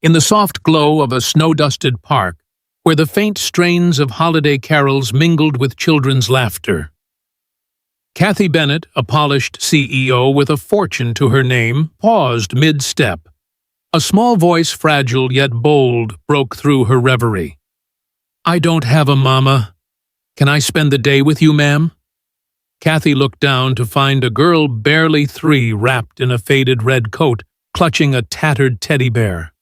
In the soft glow of a snow-dusted park, where the faint strains of holiday carols mingled with children's laughter. Kathy Bennett, a polished CEO with a fortune to her name, paused mid-step. A small voice, fragile yet bold, broke through her reverie. "I don't have a mama. Can I spend the day with you, ma'am?" Kathy looked down to find a girl barely 3 wrapped in a faded red coat, clutching a tattered teddy bear.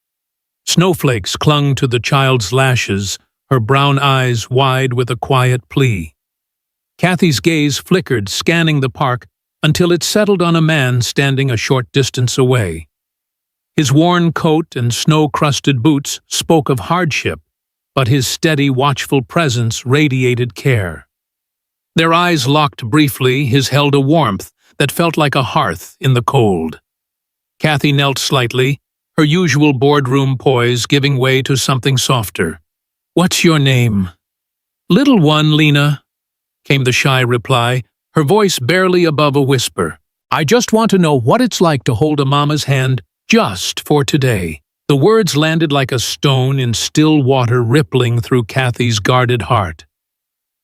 Snowflakes clung to the child's lashes, her brown eyes wide with a quiet plea. Kathy's gaze flickered, scanning the park, until it settled on a man standing a short distance away. His worn coat and snow-crusted boots spoke of hardship, but his steady, watchful presence radiated care. Their eyes locked briefly, his held a warmth that felt like a hearth in the cold. Kathy knelt slightly, her usual boardroom poise giving way to something softer. "What's your name?" "Little one, Lena," came the shy reply, her voice barely above a whisper. "I just want to know what it's like to hold a mama's hand just for today." The words landed like a stone in still water rippling through Kathy's guarded heart.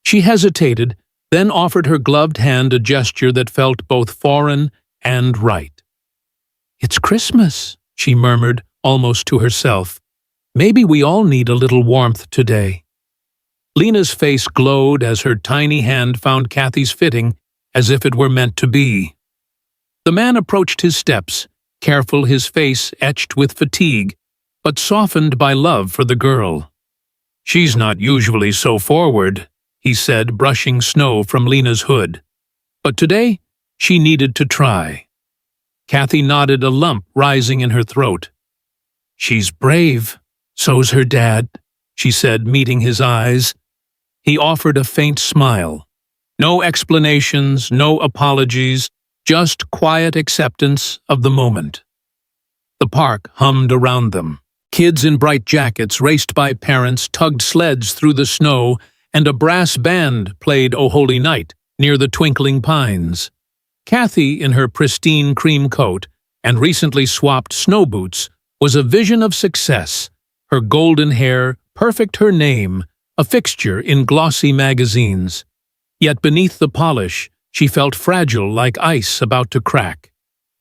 She hesitated, then offered her gloved hand a gesture that felt both foreign and right. "It's Christmas," she murmured, almost to herself. "Maybe we all need a little warmth today." Lena's face glowed as her tiny hand found Kathy's fitting, as if it were meant to be. The man approached his steps, careful, his face etched with fatigue, but softened by love for the girl. "She's not usually so forward," he said, brushing snow from Lena's hood. But today, she needed to try. Kathy nodded, a lump rising in her throat. "She's brave, so's her dad," she said, meeting his eyes. He offered a faint smile. No explanations, no apologies, just quiet acceptance of the moment. The park hummed around them. Kids in bright jackets raced by parents, tugged sleds through the snow, and a brass band played "O Holy Night" near the twinkling pines. Kathy, in her pristine cream coat and recently swapped snow boots, was a vision of success, her golden hair, perfect her name, a fixture in glossy magazines. Yet beneath the polish, she felt fragile like ice about to crack.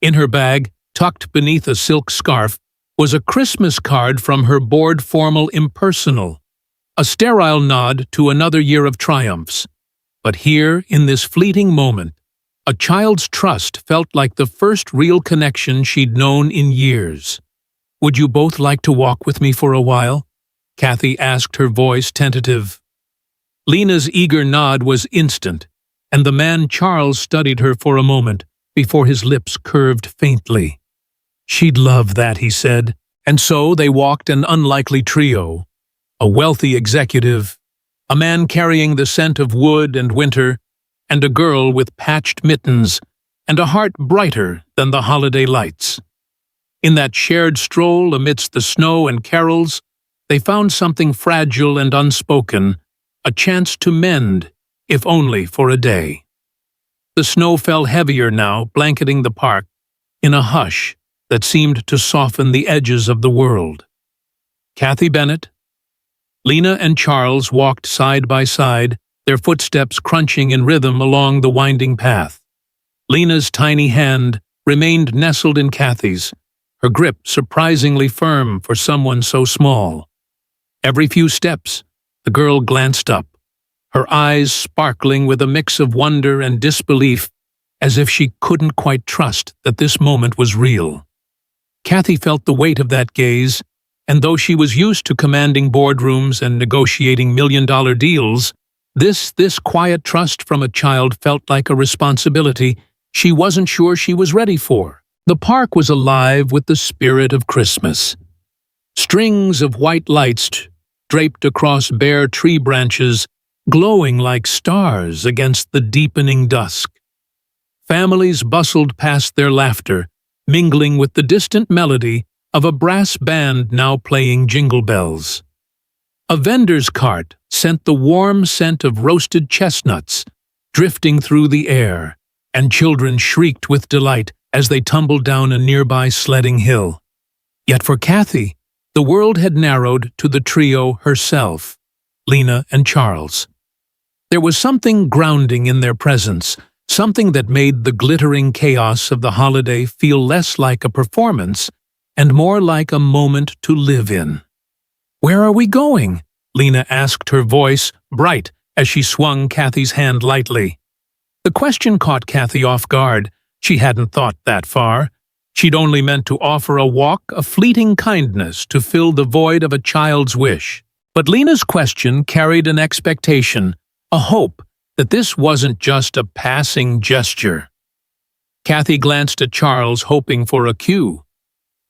In her bag, tucked beneath a silk scarf, was a Christmas card from her board formal impersonal, a sterile nod to another year of triumphs. But here, in this fleeting moment, a child's trust felt like the first real connection she'd known in years. "Would you both like to walk with me for a while?" Kathy asked, her voice tentative. Lena's eager nod was instant, and the man Charles studied her for a moment before his lips curved faintly. "She'd love that," he said, and so they walked, an unlikely trio. A wealthy executive, a man carrying the scent of wood and winter, and a girl with patched mittens and a heart brighter than the holiday lights. In that shared stroll amidst the snow and carols, they found something fragile and unspoken, a chance to mend, if only for a day. The snow fell heavier now, blanketing the park, in a hush that seemed to soften the edges of the world. Kathy Bennett, Lena and Charles walked side by side, their footsteps crunching in rhythm along the winding path. Lena's tiny hand remained nestled in Kathy's, her grip surprisingly firm for someone so small. Every few steps, the girl glanced up, her eyes sparkling with a mix of wonder and disbelief, as if she couldn't quite trust that this moment was real. Kathy felt the weight of that gaze, and though she was used to commanding boardrooms and negotiating million-dollar deals, this quiet trust from a child felt like a responsibility she wasn't sure she was ready for. The park was alive with the spirit of Christmas. Strings of white lights draped across bare tree branches, glowing like stars against the deepening dusk. Families bustled past, their laughter mingling with the distant melody of a brass band now playing jingle bells. A vendor's cart sent the warm scent of roasted chestnuts drifting through the air, and children shrieked with delight as they tumbled down a nearby sledding hill. Yet for Kathy, The world had narrowed to the trio herself, Lena and Charles. There was something grounding in their presence, something that made the glittering chaos of the holiday feel less like a performance and more like a moment to live in. "Where are we going?" Lena asked, her voice bright as she swung Kathy's hand lightly. The question caught Kathy off guard. She hadn't thought that far. She'd only meant to offer a walk, a fleeting kindness to fill the void of a child's wish. But Lena's question carried an expectation, a hope that this wasn't just a passing gesture. Kathy glanced at Charles, hoping for a cue.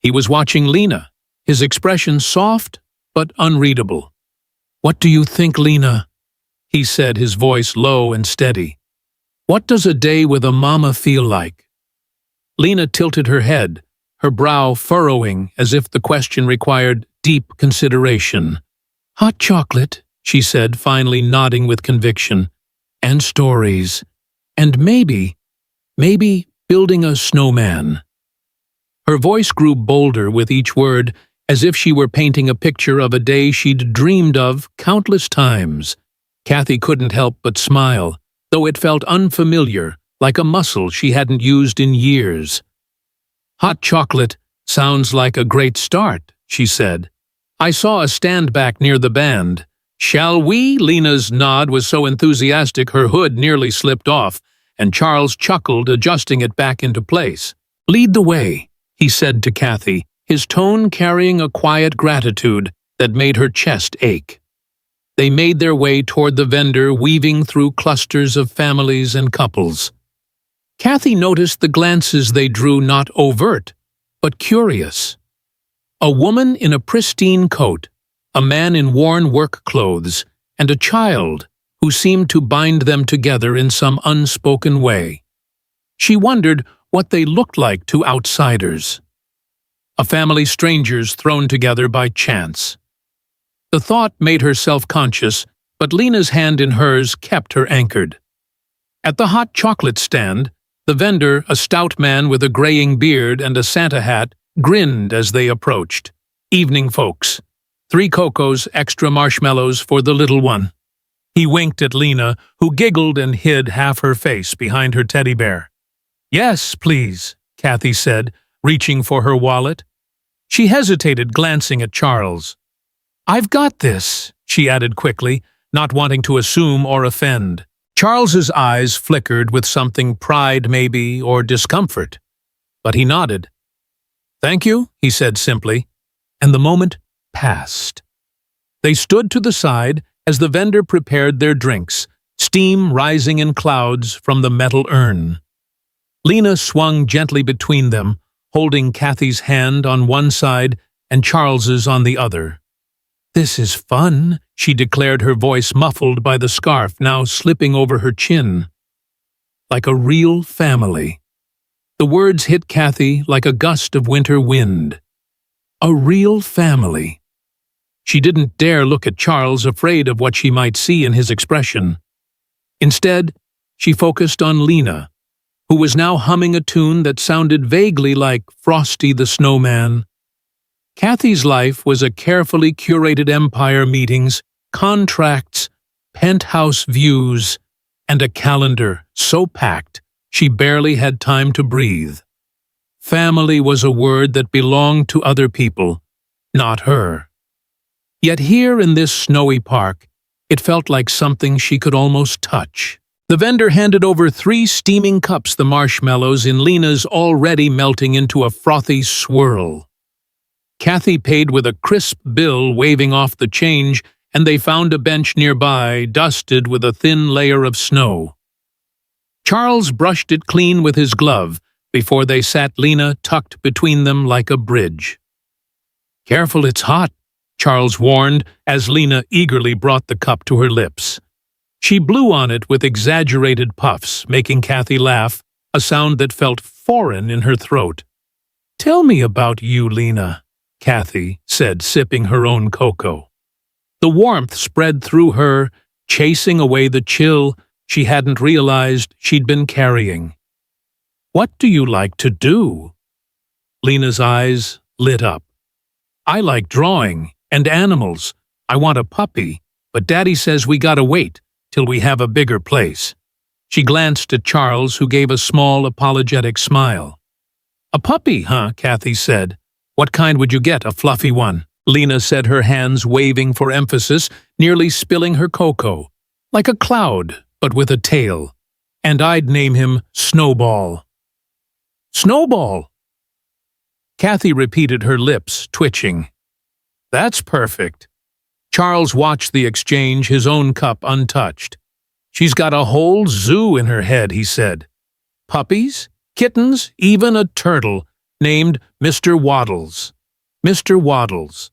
He was watching Lena, his expression soft but unreadable. "What do you think, Lena?" he said, his voice low and steady. "What does a day with a mama feel like?" Lena tilted her head, her brow furrowing as if the question required deep consideration. "Hot chocolate," she said, finally nodding with conviction. "And stories. And maybe building a snowman." Her voice grew bolder with each word, as if she were painting a picture of a day she'd dreamed of countless times. Kathy couldn't help but smile, though it felt unfamiliar, like a muscle she hadn't used in years. "Hot chocolate sounds like a great start," she said. "I saw a stand back near the band. Shall we?" Lena's nod was so enthusiastic her hood nearly slipped off, and Charles chuckled, adjusting it back into place. "Lead the way," he said to Kathy, his tone carrying a quiet gratitude that made her chest ache. They made their way toward the vendor, weaving through clusters of families and couples. Kathy noticed the glances they drew, not overt, but curious. A woman in a pristine coat, a man in worn work clothes, and a child who seemed to bind them together in some unspoken way. She wondered what they looked like to outsiders. A family strangers thrown together by chance. The thought made her self-conscious, but Lena's hand in hers kept her anchored. At the hot chocolate stand, the vendor, a stout man with a graying beard and a Santa hat, grinned as they approached. "Evening, folks. 3 cocos, extra marshmallows for the little one." He winked at Lena, who giggled and hid half her face behind her teddy bear. "Yes, please," Kathy said, reaching for her wallet. She hesitated, glancing at Charles. "I've got this," she added quickly, not wanting to assume or offend. Charles's eyes flickered with something, pride maybe, or discomfort. But he nodded. "Thank you," he said simply, and the moment passed. They stood to the side as the vendor prepared their drinks, steam rising in clouds from the metal urn. Lena swung gently between them, holding Kathy's hand on one side and Charles's on the other. "This is fun," she declared, her voice muffled by the scarf now slipping over her chin. "Like a real family." The words hit Kathy like a gust of winter wind. A real family. She didn't dare look at Charles, afraid of what she might see in his expression. Instead, she focused on Lena, who was now humming a tune that sounded vaguely like Frosty the Snowman. Kathy's life was a carefully curated empire: meetings, contracts, penthouse views, and a calendar so packed she barely had time to breathe. Family was a word that belonged to other people, not her. Yet here in this snowy park, it felt like something she could almost touch. The vendor handed over 3 steaming cups, the marshmallows in Lena's already melting into a frothy swirl. Kathy paid with a crisp bill, waving off the change, and they found a bench nearby, dusted with a thin layer of snow. Charles brushed it clean with his glove before they sat, Lena tucked between them like a bridge. "Careful, it's hot," Charles warned as Lena eagerly brought the cup to her lips. She blew on it with exaggerated puffs, making Kathy laugh, a sound that felt foreign in her throat. "Tell me about you, Lena," Kathy said, sipping her own cocoa. The warmth spread through her, chasing away the chill she hadn't realized she'd been carrying. "What do you like to do?" Lena's eyes lit up. I like drawing and animals. I want a puppy, but Daddy says we gotta wait till we have a bigger place. She glanced at Charles, who gave a small, apologetic smile. A puppy, huh? Kathy said. What kind would you get, a fluffy one? Lena said, her hands waving for emphasis, nearly spilling her cocoa. Like a cloud, but with a tail. And I'd name him Snowball. Snowball! Kathy repeated, her lips twitching. That's perfect. Charles watched the exchange, his own cup untouched. She's got a whole zoo in her head, he said. Puppies, kittens, even a turtle, named Mr. Waddles. Mr. Waddles.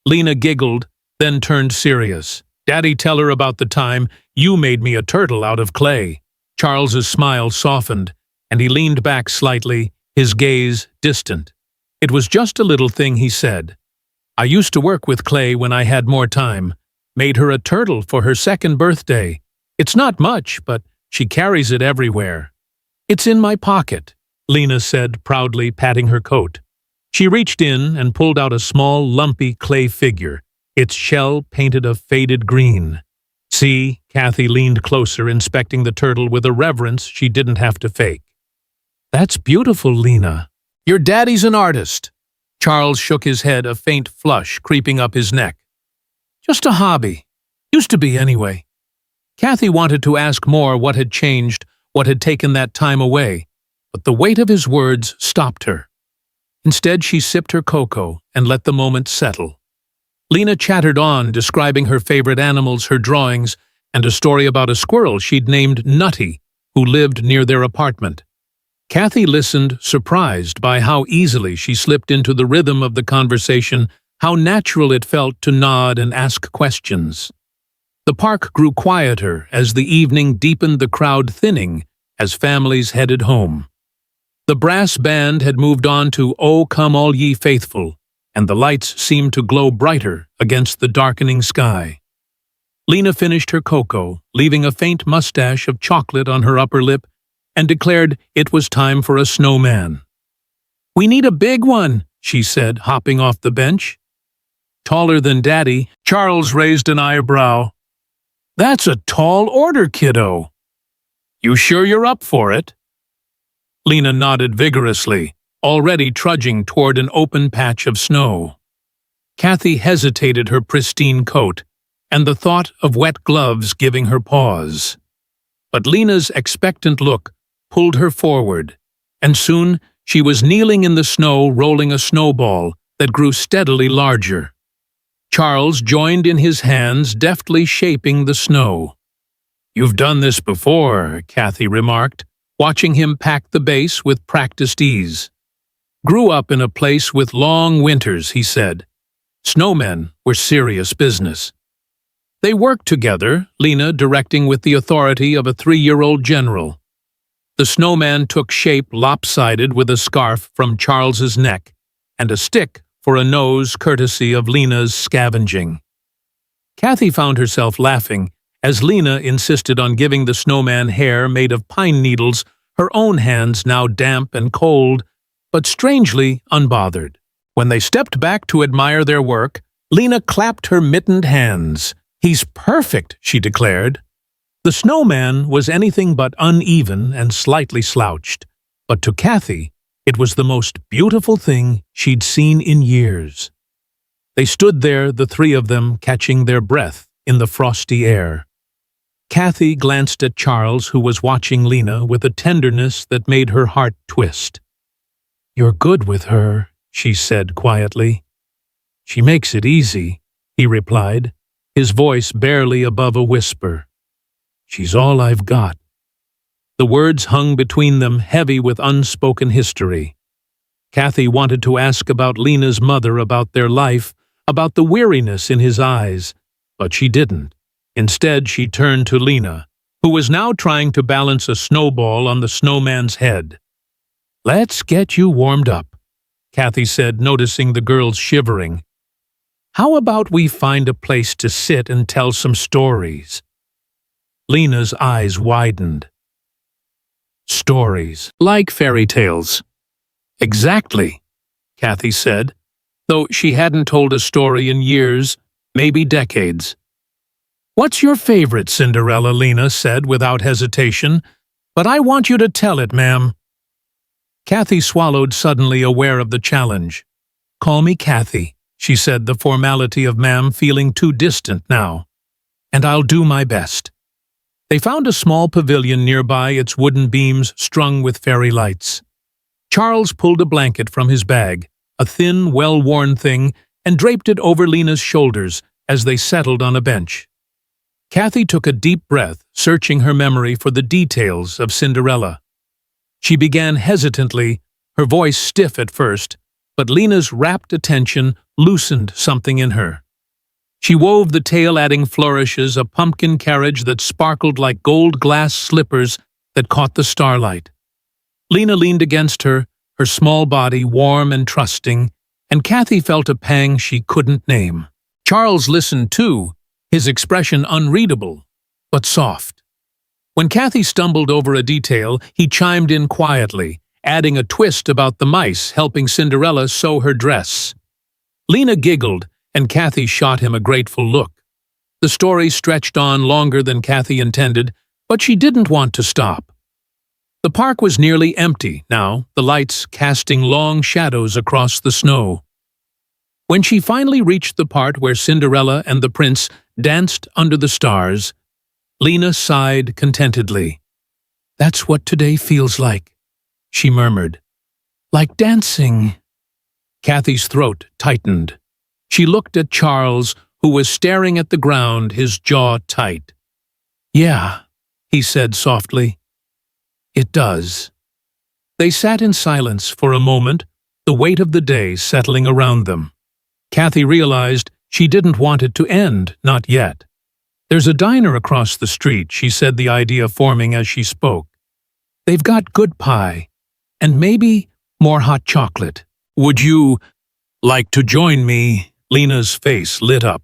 Lena giggled, then turned serious. Daddy, tell her about the time you made me a turtle out of clay. Charles's smile softened, and he leaned back slightly, his gaze distant. It was just a little thing, he said. I used to work with clay when I had more time. Made her a turtle for her 2nd birthday. It's not much, but she carries it everywhere. It's in my pocket, Lena said, proudly patting her coat. She reached in and pulled out a small, lumpy clay figure, its shell painted a faded green. See, Kathy leaned closer, inspecting the turtle with a reverence she didn't have to fake. That's beautiful, Lena. Your daddy's an artist. Charles shook his head, a faint flush creeping up his neck. Just a hobby. Used to be, anyway. Kathy wanted to ask more, what had changed, what had taken that time away, but the weight of his words stopped her. Instead, she sipped her cocoa and let the moment settle. Lena chattered on, describing her favorite animals, her drawings, and a story about a squirrel she'd named Nutty, who lived near their apartment. Kathy listened, surprised by how easily she slipped into the rhythm of the conversation, how natural it felt to nod and ask questions. The park grew quieter as the evening deepened, the crowd thinning as families headed home. The brass band had moved on to "O Come All Ye Faithful," and the lights seemed to glow brighter against the darkening sky. Lena finished her cocoa, leaving a faint mustache of chocolate on her upper lip, and declared it was time for a snowman. We need a big one, she said, hopping off the bench. Taller than Daddy, Charles raised an eyebrow. That's a tall order, kiddo. You sure you're up for it? Lena nodded vigorously, already trudging toward an open patch of snow. Kathy hesitated, her pristine coat, and the thought of wet gloves giving her pause. But Lena's expectant look pulled her forward, and soon she was kneeling in the snow, rolling a snowball that grew steadily larger. Charles joined in his hands, deftly shaping the snow. You've done this before, Kathy remarked, watching him pack the base with practiced ease. Grew up in a place with long winters, he said. Snowmen were serious business. They worked together, Lena directing with the authority of a 3-year-old general. The snowman took shape lopsided, with a scarf from Charles's neck and a stick for a nose, courtesy of Lena's scavenging. Kathy found herself laughing as Lena insisted on giving the snowman hair made of pine needles, her own hands now damp and cold, but strangely unbothered. When they stepped back to admire their work, Lena clapped her mittened hands. He's perfect, she declared. The snowman was anything but uneven and slightly slouched, but to Kathy, it was the most beautiful thing she'd seen in years. They stood there, the three of them, catching their breath in the frosty air. Kathy glanced at Charles, who was watching Lena with a tenderness that made her heart twist. You're good with her, she said quietly. She makes it easy, he replied, his voice barely above a whisper. She's all I've got. The words hung between them, heavy with unspoken history. Kathy wanted to ask about Lena's mother, about their life, about the weariness in his eyes, but she didn't. Instead, she turned to Lena, who was now trying to balance a snowball on the snowman's head. Let's get you warmed up, Kathy said, noticing the girls shivering. How about we find a place to sit and tell some stories? Lena's eyes widened. Stories, like fairy tales. Exactly, Kathy said. though she hadn't told a story in years, maybe decades. "What's your favorite, Cinderella?" Lena said without hesitation. "But I want you to tell it, ma'am." Kathy swallowed, suddenly aware of the challenge. "Call me Kathy," she said, the formality of ma'am feeling too distant now. "And I'll do my best." They found a small pavilion nearby, its wooden beams strung with fairy lights. Charles pulled a blanket from his bag, a thin, well-worn thing, and draped it over Lena's shoulders as they settled on a bench. Kathy took a deep breath, searching her memory for the details of Cinderella. She began hesitantly, her voice stiff at first, but Lena's rapt attention loosened something in her. She wove the tale, adding flourishes, a pumpkin carriage that sparkled like gold glass slippers that caught the starlight. Lena leaned against her, her small body warm and trusting, and Kathy felt a pang she couldn't name. Charles listened too, his expression unreadable, but soft. When Kathy stumbled over a detail, he chimed in quietly, adding a twist about the mice helping Cinderella sew her dress. Lena giggled, and Kathy shot him a grateful look. The story stretched on longer than Kathy intended, but she didn't want to stop. The park was nearly empty now, the lights casting long shadows across the snow. When she finally reached the part where Cinderella and the prince danced under the stars, Lena sighed contentedly. "That's what today feels like," she murmured. "Like dancing." Kathy's throat tightened. She looked at Charles, who was staring at the ground, his jaw tight. "Yeah," he said softly. "It does." They sat in silence for a moment, the weight of the day settling around them. Kathy realized she didn't want it to end, not yet. "There's a diner across the street," she said, the idea forming as she spoke. "They've got good pie, and maybe more hot chocolate. Would you like to join me?" Lena's face lit up,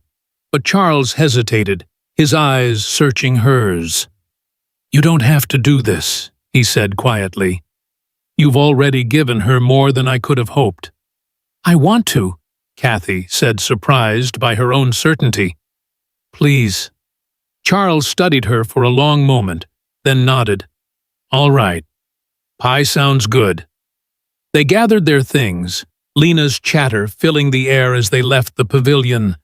but Charles hesitated, his eyes searching hers. "You don't have to do this," he said quietly. "You've already given her more than I could have hoped." "I want to," Kathy said, surprised by her own certainty. "Please." Charles studied her for a long moment, then nodded. "All right. Pie sounds good." They gathered their things, Lena's chatter filling the air as they left the pavilion.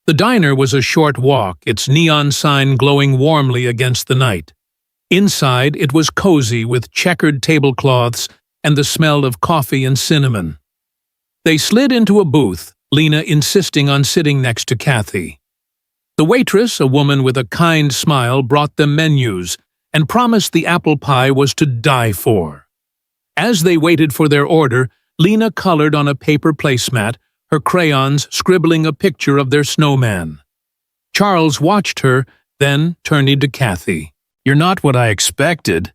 The diner was a short walk, its neon sign glowing warmly against the night. Inside, it was cozy with checkered tablecloths and the smell of coffee and cinnamon. They slid into a booth, Lena insisting on sitting next to Kathy. The waitress, a woman with a kind smile, brought them menus and promised the apple pie was to die for. As they waited for their order, Lena colored on a paper placemat, her crayons scribbling a picture of their snowman. Charles watched her, then turned to Kathy. "You're not what I expected,"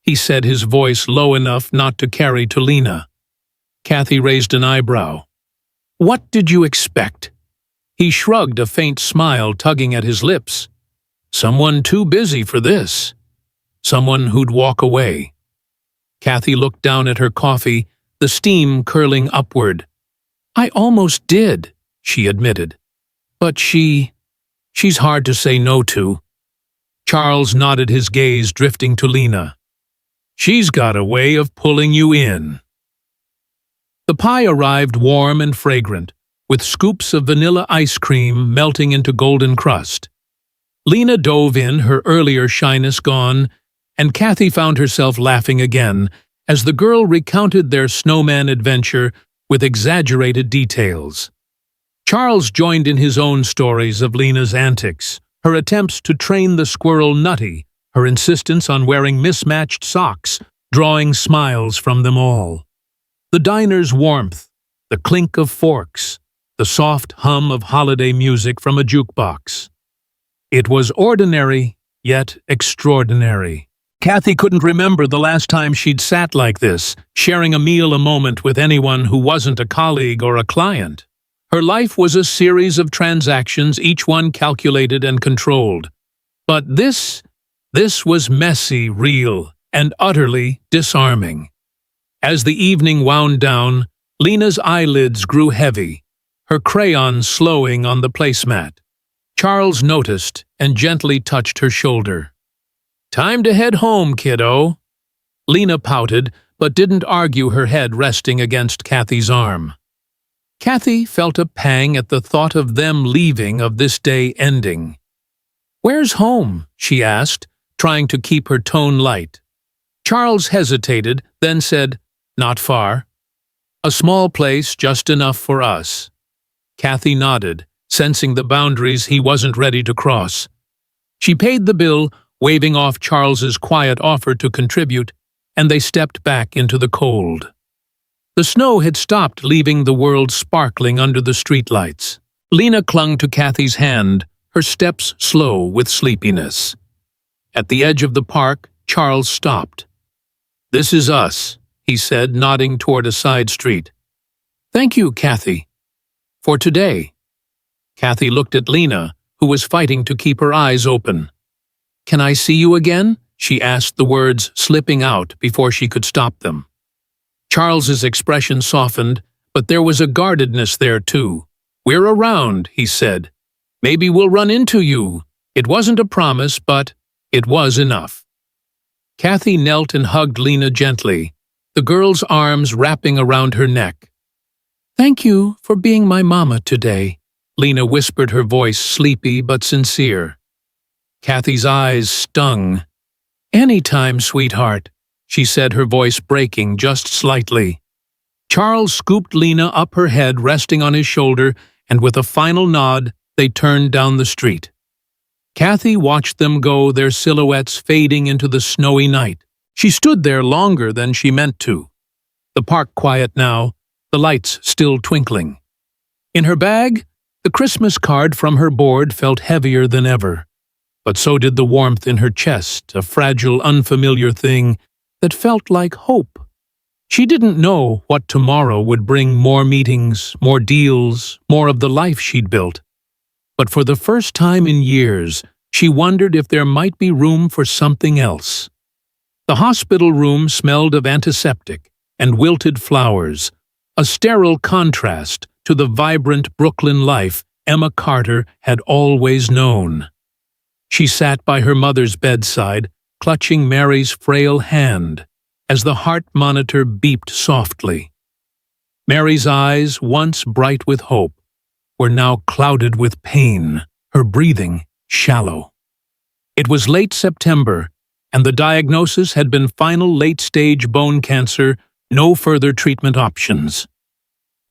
he said, his voice low enough not to carry to Lena. Kathy raised an eyebrow. "What did you expect?" He shrugged, a faint smile tugging at his lips. "Someone too busy for this. Someone who'd walk away." Kathy looked down at her coffee, the steam curling upward. "I almost did," she admitted. "But she's hard to say no to." Charles nodded, his gaze drifting to Lena. "She's got a way of pulling you in." The pie arrived warm and fragrant, with scoops of vanilla ice cream melting into golden crust. Lena dove in, her earlier shyness gone, and Kathy found herself laughing again as the girl recounted their snowman adventure with exaggerated details. Charles joined in his own stories of Lena's antics, her attempts to train the squirrel Nutty, her insistence on wearing mismatched socks, drawing smiles from them all. The diner's warmth, the clink of forks, the soft hum of holiday music from a jukebox. It was ordinary, yet extraordinary. Kathy couldn't remember the last time she'd sat like this, sharing a meal, a moment with anyone who wasn't a colleague or a client. Her life was a series of transactions, each one calculated and controlled. But this was messy, real, and utterly disarming. As the evening wound down, Lena's eyelids grew heavy, her crayon slowing on the placemat. Charles noticed and gently touched her shoulder. "Time to head home, kiddo." Lena pouted, but didn't argue, her head resting against Kathy's arm. Kathy felt a pang at the thought of them leaving, of this day ending. "Where's home?" she asked, trying to keep her tone light. Charles hesitated, then said, "Not far. A small place, just enough for us." Kathy nodded, sensing the boundaries he wasn't ready to cross. She paid the bill, waving off Charles's quiet offer to contribute, and they stepped back into the cold. The snow had stopped, leaving the world sparkling under the streetlights. Lena clung to Kathy's hand, her steps slow with sleepiness. At the edge of the park, Charles stopped. "This is us," he said, nodding toward a side street. "Thank you, Kathy. For today." Kathy looked at Lena, who was fighting to keep her eyes open. "Can I see you again?" she asked, the words slipping out before she could stop them. Charles's expression softened, but there was a guardedness there too. "We're around," he said. "Maybe we'll run into you." It wasn't a promise, but it was enough. Kathy knelt and hugged Lena gently, the girl's arms wrapping around her neck. "Thank you for being my mama today," Lena whispered, her voice sleepy but sincere. Kathy's eyes stung. "Anytime, sweetheart," she said, her voice breaking just slightly. Charles scooped Lena up, her head resting on his shoulder, and with a final nod, they turned down the street. Kathy watched them go, their silhouettes fading into the snowy night. She stood there longer than she meant to. The park quiet now, the lights still twinkling. In her bag, the Christmas card from her board felt heavier than ever. But so did the warmth in her chest, a fragile, unfamiliar thing that felt like hope. She didn't know what tomorrow would bring: more meetings, more deals, more of the life she'd built. But for the first time in years, she wondered if there might be room for something else. The hospital room smelled of antiseptic and wilted flowers, a sterile contrast to the vibrant Brooklyn life Emma Carter had always known. She sat by her mother's bedside, clutching Mary's frail hand, as the heart monitor beeped softly. Mary's eyes, once bright with hope, were now clouded with pain, her breathing shallow. It was late September, and the diagnosis had been final: late-stage bone cancer, no further treatment options.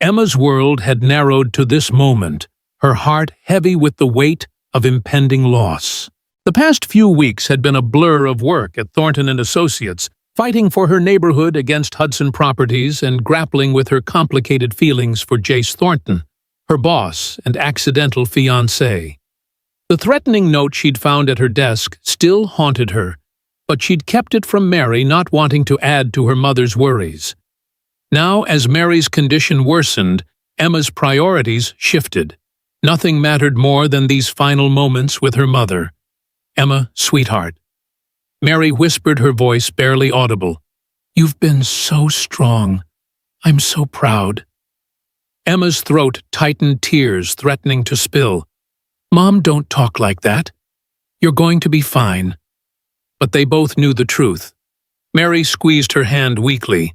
Emma's world had narrowed to this moment, her heart heavy with the weight of impending loss. The past few weeks had been a blur of work at Thornton & Associates, fighting for her neighborhood against Hudson Properties and grappling with her complicated feelings for Jace Thornton, her boss and accidental fiancé. The threatening note she'd found at her desk still haunted her, but she'd kept it from Mary, not wanting to add to her mother's worries. Now, as Mary's condition worsened, Emma's priorities shifted. Nothing mattered more than these final moments with her mother. "Emma, sweetheart." Mary whispered, her voice barely audible. "You've been so strong. I'm so proud." Emma's throat tightened, tears threatening to spill. "Mom, don't talk like that. You're going to be fine." But they both knew the truth. Mary squeezed her hand weakly.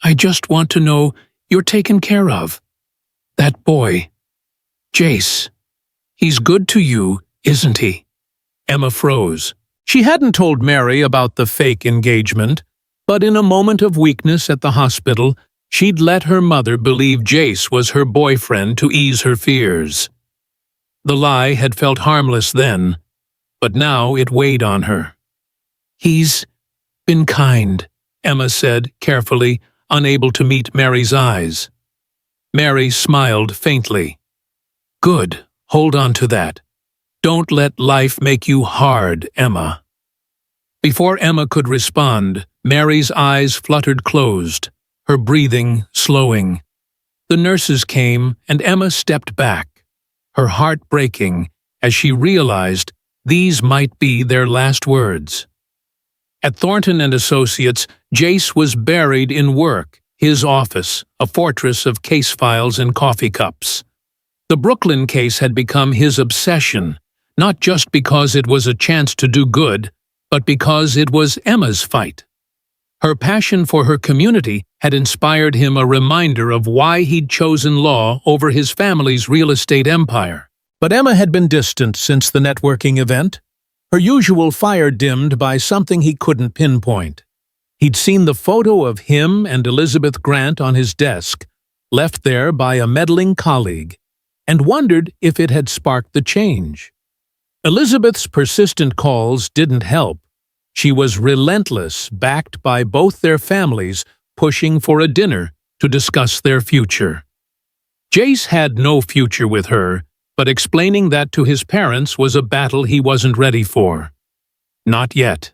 "I just want to know you're taken care of. That boy, Jace, he's good to you, isn't he?" Emma froze. She hadn't told Mary about the fake engagement, but in a moment of weakness at the hospital, she'd let her mother believe Jace was her boyfriend to ease her fears. The lie had felt harmless then, but now it weighed on her. "He's been kind," Emma said carefully, unable to meet Mary's eyes. Mary smiled faintly. "Good, hold on to that. Don't let life make you hard, Emma." Before Emma could respond, Mary's eyes fluttered closed, her breathing slowing. The nurses came, and Emma stepped back, her heart breaking as she realized these might be their last words. At Thornton & Associates, Jace was buried in work, his office, a fortress of case files and coffee cups. The Brooklyn case had become his obsession, not just because it was a chance to do good, but because it was Emma's fight. Her passion for her community had inspired him a reminder of why he'd chosen law over his family's real estate empire. But Emma had been distant since the networking event, her usual fire dimmed by something he couldn't pinpoint. He'd seen the photo of him and Elizabeth Grant on his desk, left there by a meddling colleague, and wondered if it had sparked the change. Elizabeth's persistent calls didn't help. She was relentless, backed by both their families, pushing for a dinner to discuss their future. Jace had no future with her, but explaining that to his parents was a battle he wasn't ready for. Not yet.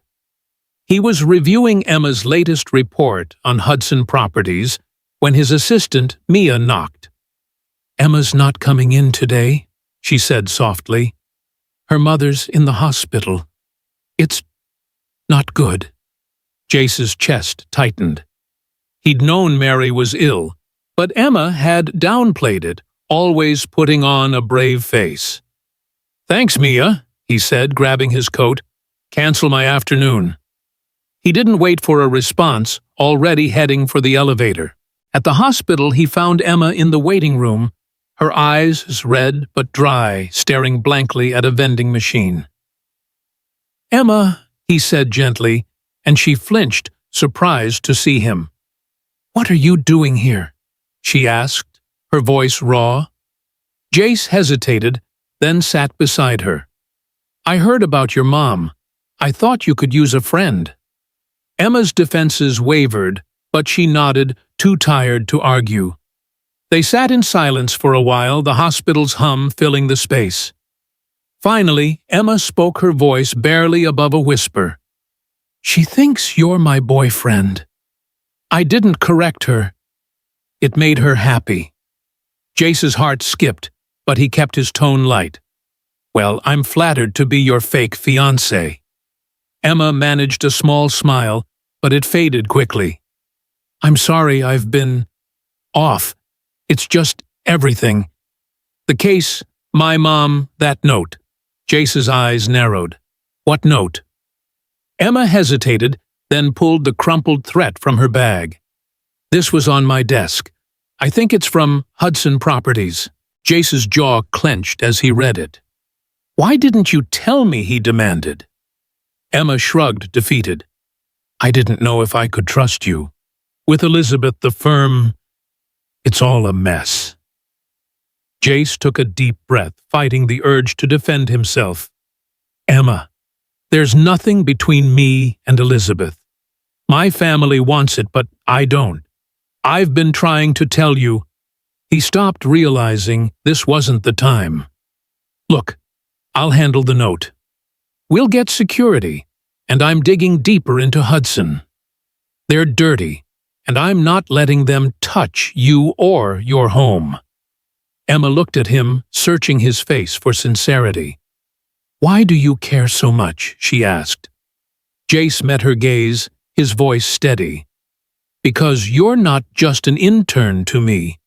He was reviewing Emma's latest report on Hudson Properties when his assistant, Mia, knocked. "Emma's not coming in today," she said softly. "Her mother's in the hospital. It's not good." Jace's chest tightened. He'd known Mary was ill, but Emma had downplayed it, always putting on a brave face. "Thanks, Mia," he said, grabbing his coat. "Cancel my afternoon." He didn't wait for a response, already heading for the elevator. At the hospital, he found Emma in the waiting room, her eyes red but dry, staring blankly at a vending machine. "Emma," he said gently, and she flinched, surprised to see him. "What are you doing here?" she asked, her voice raw. Jace hesitated, then sat beside her. "I heard about your mom. I thought you could use a friend." Emma's defenses wavered, but she nodded, too tired to argue. They sat in silence for a while, the hospital's hum filling the space. Finally, Emma spoke, her voice barely above a whisper. "She thinks you're my boyfriend." I didn't correct her. It made her happy. Jace's heart skipped, but he kept his tone light. "Well, I'm flattered to be your fake fiancé." Emma managed a small smile, but it faded quickly. "I'm sorry I've been off. It's just everything. The case, my mom, that note." Jace's eyes narrowed. "What note?" Emma hesitated, then pulled the crumpled threat from her bag. "This was on my desk. I think it's from Hudson Properties." Jace's jaw clenched as he read it. "Why didn't you tell me?" he demanded. Emma shrugged, defeated. "I didn't know if I could trust you. With Elizabeth, the firm, it's all a mess." Jace took a deep breath, fighting the urge to defend himself. "Emma, there's nothing between me and Elizabeth. My family wants it, but I don't. I've been trying to tell you." He stopped, realizing this wasn't the time. "Look, I'll handle the note. We'll get security, and I'm digging deeper into Hudson. They're dirty, and I'm not letting them touch you or your home." Emma looked at him, searching his face for sincerity. "Why do you care so much?" she asked. Jace met her gaze, his voice steady. "Because you're not just an intern to me.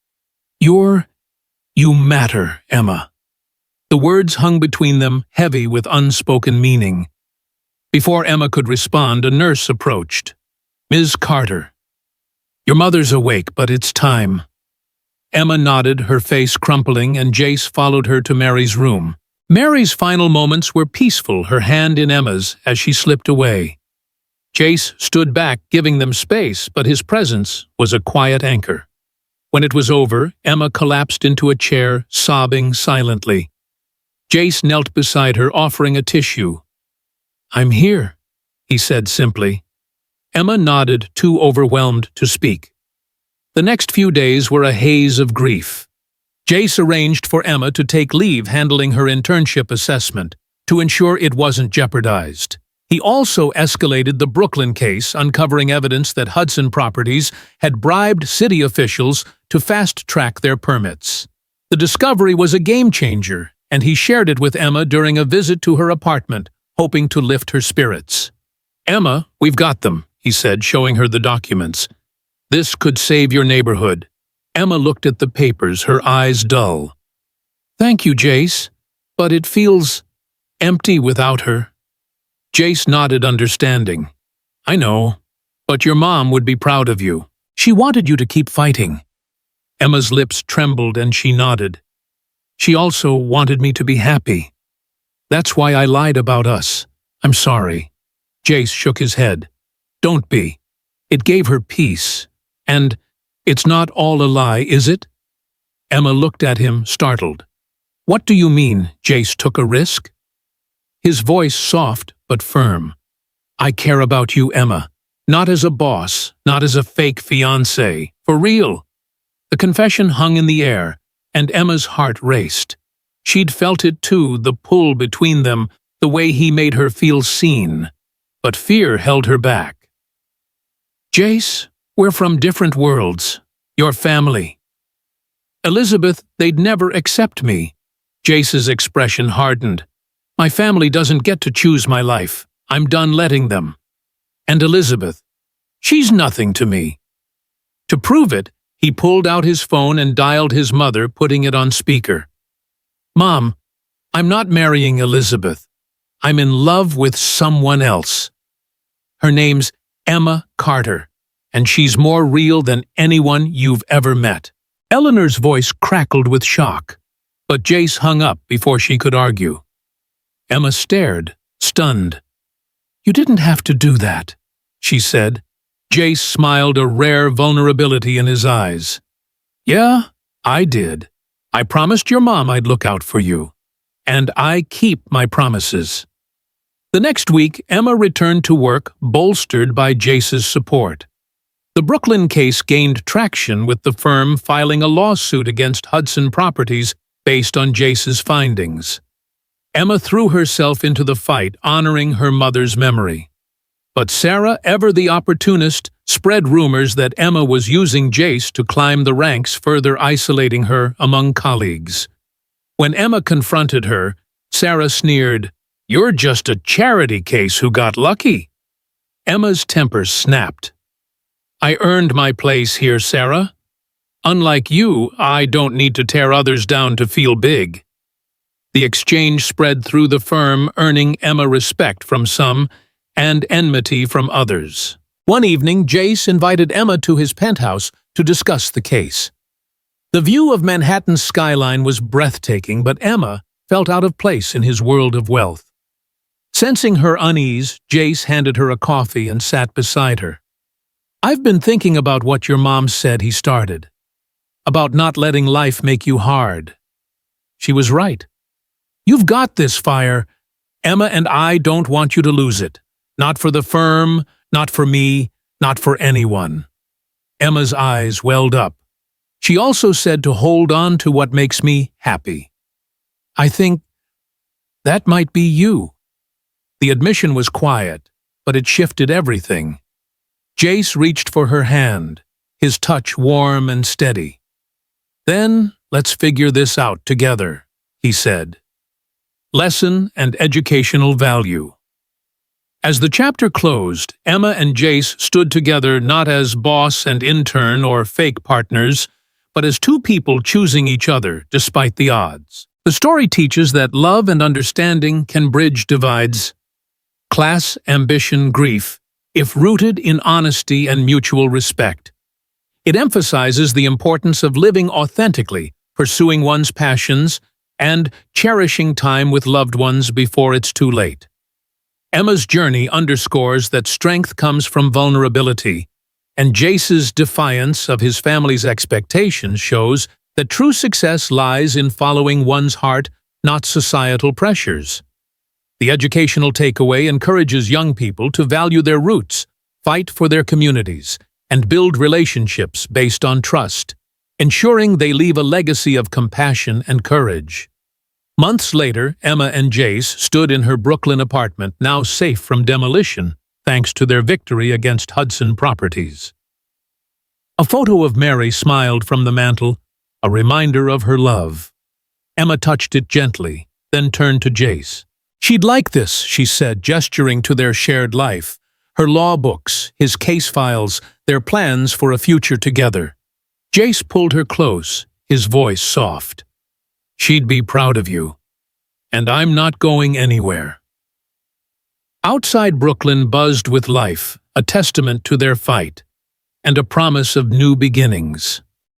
You matter, Emma." The words hung between them, heavy with unspoken meaning. Before Emma could respond, a nurse approached. "Ms. Carter, your mother's awake, but it's time." Emma nodded, her face crumpling, and Jace followed her to Mary's room. Mary's final moments were peaceful, her hand in Emma's as she slipped away. Jace stood back, giving them space, but his presence was a quiet anchor. When it was over, Emma collapsed into a chair, sobbing silently. Jace knelt beside her, offering a tissue. "I'm here," he said simply. Emma nodded, too overwhelmed to speak. The next few days were a haze of grief. Jace arranged for Emma to take leave handling her internship assessment to ensure it wasn't jeopardized. He also escalated the Brooklyn case, uncovering evidence that Hudson Properties had bribed city officials to fast-track their permits. The discovery was a game-changer, and he shared it with Emma during a visit to her apartment, hoping to lift her spirits. "Emma, we've got them," he said, showing her the documents. "This could save your neighborhood." Emma looked at the papers, her eyes dull. Thank you, Jace, but it feels empty without her. Jace nodded, understanding. I know, but your mom would be proud of you. She wanted you to keep fighting. Emma's lips trembled and she nodded. She also wanted me to be happy. That's why I lied about us. I'm sorry. Jace shook his head. Don't be. It gave her peace. And it's not all a lie, is it? Emma looked at him, startled. What do you mean, Jace took a risk? His voice soft but firm. I care about you, Emma. Not as a boss, not as a fake fiancé. For real. The confession hung in the air, and Emma's heart raced. She'd felt it too, the pull between them, the way he made her feel seen. But fear held her back. Jace, we're from different worlds. Your family. Elizabeth, they'd never accept me. Jace's expression hardened. My family doesn't get to choose my life. I'm done letting them. And Elizabeth, she's nothing to me. To prove it, he pulled out his phone and dialed his mother, putting it on speaker. Mom, I'm not marrying Elizabeth. I'm in love with someone else. Her name's Emma Carter, and she's more real than anyone you've ever met. Eleanor's voice crackled with shock, but Jace hung up before she could argue. Emma stared, stunned. You didn't have to do that, she said. Jace smiled, a rare vulnerability in his eyes. Yeah, I did. I promised your mom I'd look out for you. And I keep my promises. The next week, Emma returned to work, bolstered by Jace's support. The Brooklyn case gained traction, with the firm filing a lawsuit against Hudson Properties based on Jace's findings. Emma threw herself into the fight, honoring her mother's memory. But Sarah, ever the opportunist, spread rumors that Emma was using Jace to climb the ranks, further isolating her among colleagues. When Emma confronted her, Sarah sneered, "You're just a charity case who got lucky." Emma's temper snapped. I earned my place here, Sarah. Unlike you, I don't need to tear others down to feel big. The exchange spread through the firm, earning Emma respect from some and enmity from others. One evening, Jace invited Emma to his penthouse to discuss the case. The view of Manhattan's skyline was breathtaking, but Emma felt out of place in his world of wealth. Sensing her unease, Jace handed her a coffee and sat beside her. I've been thinking about what your mom said, he started. About not letting life make you hard. She was right. You've got this, Fire. Emma and I don't want you to lose it. Not for the firm, not for me, not for anyone. Emma's eyes welled up. She also said to hold on to what makes me happy. I think that might be you. The admission was quiet, but it shifted everything. Jace reached for her hand, his touch warm and steady. Then let's figure this out together, he said. Lesson and educational value. As the chapter closed, Emma and Jace stood together not as boss and intern or fake partners, but as two people choosing each other despite the odds. The story teaches that love and understanding can bridge divides, class, ambition, grief, if rooted in honesty and mutual respect. It emphasizes the importance of living authentically, pursuing one's passions, and cherishing time with loved ones before it's too late. Emma's journey underscores that strength comes from vulnerability, and Jace's defiance of his family's expectations shows that true success lies in following one's heart, not societal pressures. The educational takeaway encourages young people to value their roots, fight for their communities, and build relationships based on trust, ensuring they leave a legacy of compassion and courage. Months later, Emma and Jace stood in her Brooklyn apartment, now safe from demolition, thanks to their victory against Hudson Properties. A photo of Mary smiled from the mantel, a reminder of her love. Emma touched it gently, then turned to Jace. She'd like this, she said, gesturing to their shared life, her law books, his case files, their plans for a future together. Jace pulled her close, his voice soft. She'd be proud of you. And I'm not going anywhere." Outside Brooklyn buzzed with life, a testament to their fight, and a promise of new beginnings.